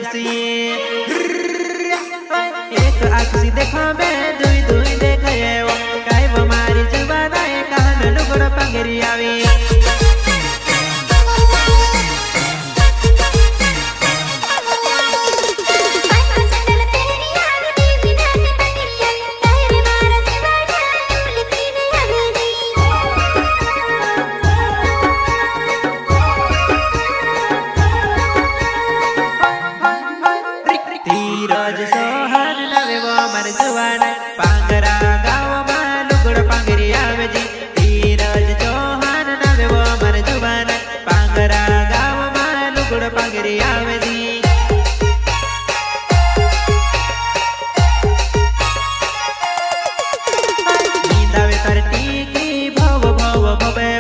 आकुसी एक आकुसी देखो मैं दुई दुई देखे काय वो मारी जुबान आए कान लुगड़ पंगरी आवी तीरज सोहन नवे वो मर जुबान पांगरा गाँव में लुगड़ पंगरी आवे जी तीरज सोहन नवे वो मर जुबान पांगरा गाँव में लुगड़ पंगरी आवे जी नींदावे तर टीकी भव भव भवे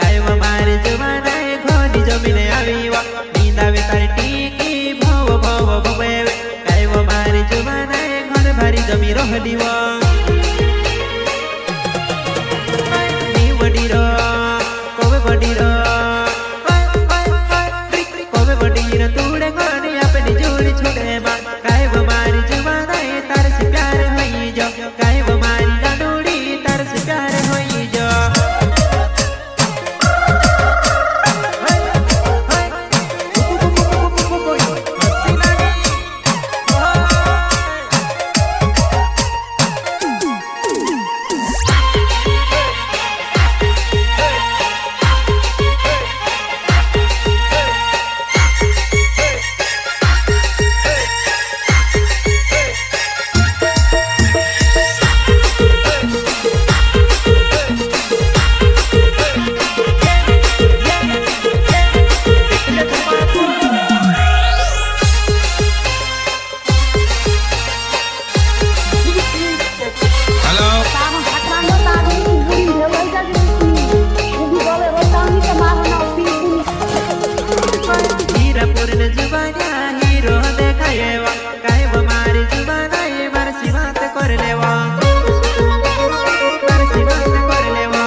काय वो मार जुबान घोड़ी जमीन आवी वो नींदावे तर टीकी भव भव भवे मारी जुबान घर भारी जमी रहली नी बडीरो कोवे बडीरो कोवे बडीरो तूड़े गाने अपनी जोड़ी छोड़े मां काय वो मारी जुबान तार से प्यार होई जो काय वो मारी डाडूड़ी तार से प्यार होई जो हीरो देखाएवा काय वो मारी जुबान बरसी बात कर लेवा बरसी बात कर लेवा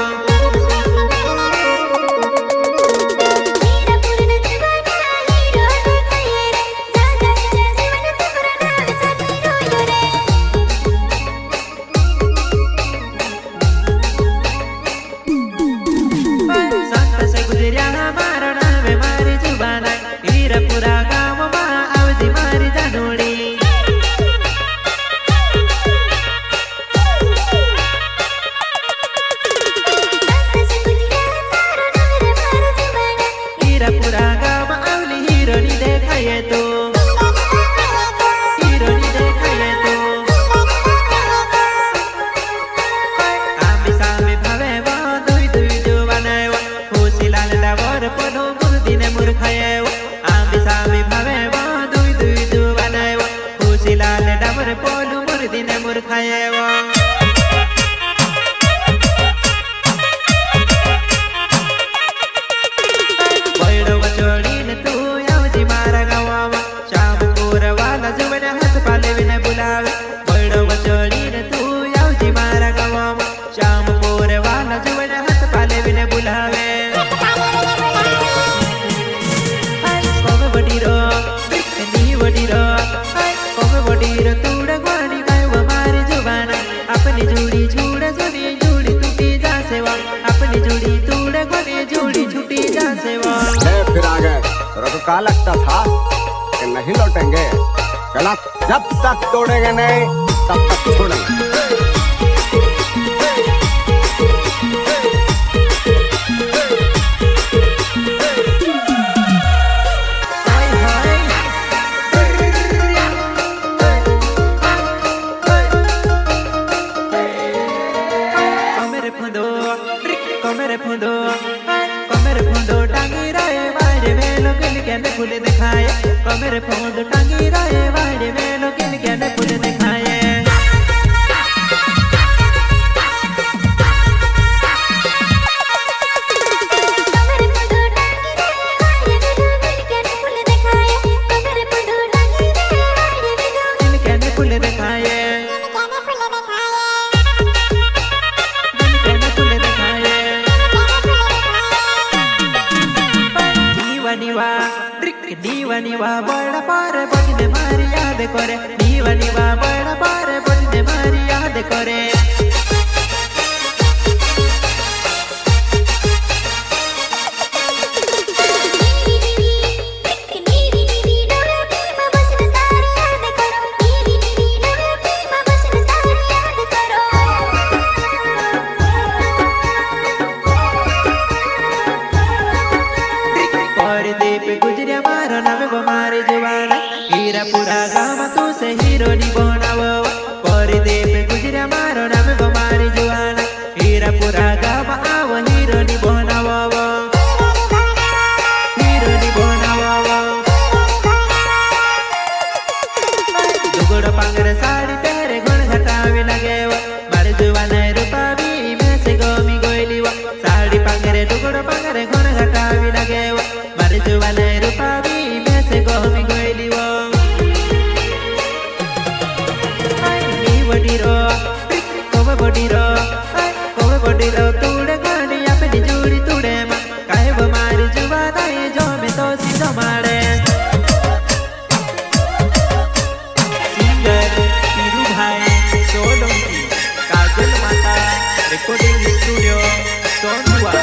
संत से गुजरिया हमारा नाम मारी जुबान हीरा पूरा गाँव में आवजी मारी जानोड़ी हीरा पूरा गाँव में आवली हीरो नी देखाए तो हीरो नी देखाए तो आमी सामी भावे वो दुई दुई जो बनाए वो खुशी लाल डावर पनो मुर्दी ने मुर्खाए वो आमी सामी भावे वो दुई दुई जो बनाए वो खुशी लाल डावर पनो मुर्दी ने मुर्खाए वो बैठो बचोड़ी ने तू आवजी मारा गाँव शाम पूरा वाला जो मैंने हाथ पाले बिना बुलावे बैठो बचोड़ी ने तू आवजी मारा गाँव शाम पूरे वाला जो मैंने हाथ पाले बिना बुलावे कोवे बडीरो नी बडीरो कोवे बडीरो तूड़ा गाड़ी काय वो मारी जुबान अपनी जोड़ी छूड़े जोड़ी जोड़ी टूटी जा सेवा अपनी जोड़ी तूड़े गाड़ी जोड़ी छूटी जा सेवा फिर आ गए तो क्या लगता था कि नहीं लौटेंगे गला जब तक तोड़ेंगे नहीं तब तक छोड़ेंगे कमरे फुंदो टांगी रहे बाहर में लोग कहने फूल दिखाए कमरे फुंदो टांगी रहे बाहर में लोग कहने फूल दिखाए નીવા નીવા બળ પારે બળને મારી યાદ કરે નીવા નીવા બળ પારે બળને મારી યાદ કરે गुजरिया मारो नाम मारे जवाना हीरापुरा गाम तू से हीरो नी बनावो परदीप गुजरिया मारो नाम मारे जवाना हीरापुरा गाम आवो हीरो नी बनावो हीरो नी बनावो दुगड़ो पांगरे साड़ी पहरे गुण घटावी लगे मारे जवाना रूपा भी में से गोमी गोइली साड़ी पांगरे दुगड़ो पांगरे गुण घटावी लगे मारे जवाना रूपा भी में से गोमी गोइली वडीरो कोवे वडीरो तूड़े गाड़ी अपनी जोड़ी तूड़े मां काहे वो मारी जुबान आए जो में तो सीधो मारे सिंगर पीरू भाई सोलंकी काजल माता रिकॉर्डिंग स्टूडियो सोनुआ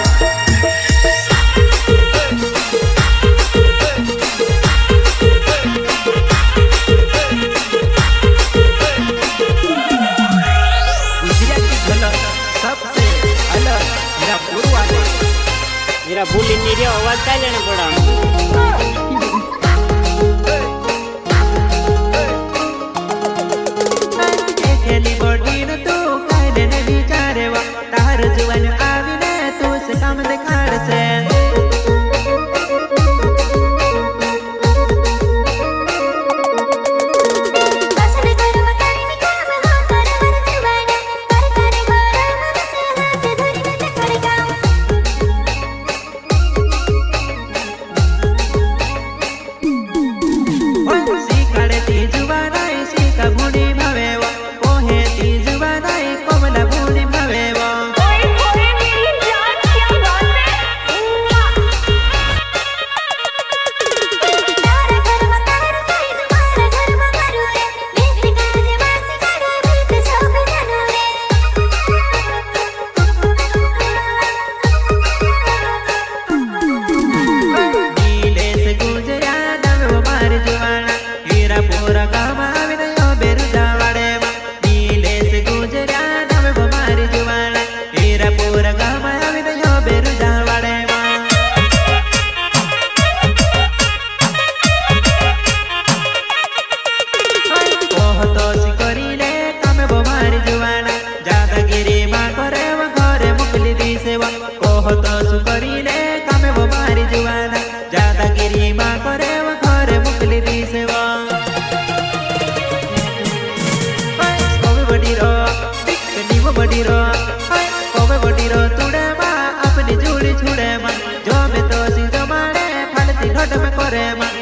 जरा भूली नहीं रहा आवाज क्या लेना पड़ा तू कायदे ने विचारे वा तार जुवान आवी ने तू से काम दिखाड़ से वडीरो तुड़े मां अपनी जोड़ी छुड़े मां जो में तो सीधो मारे फालती घट में करे मां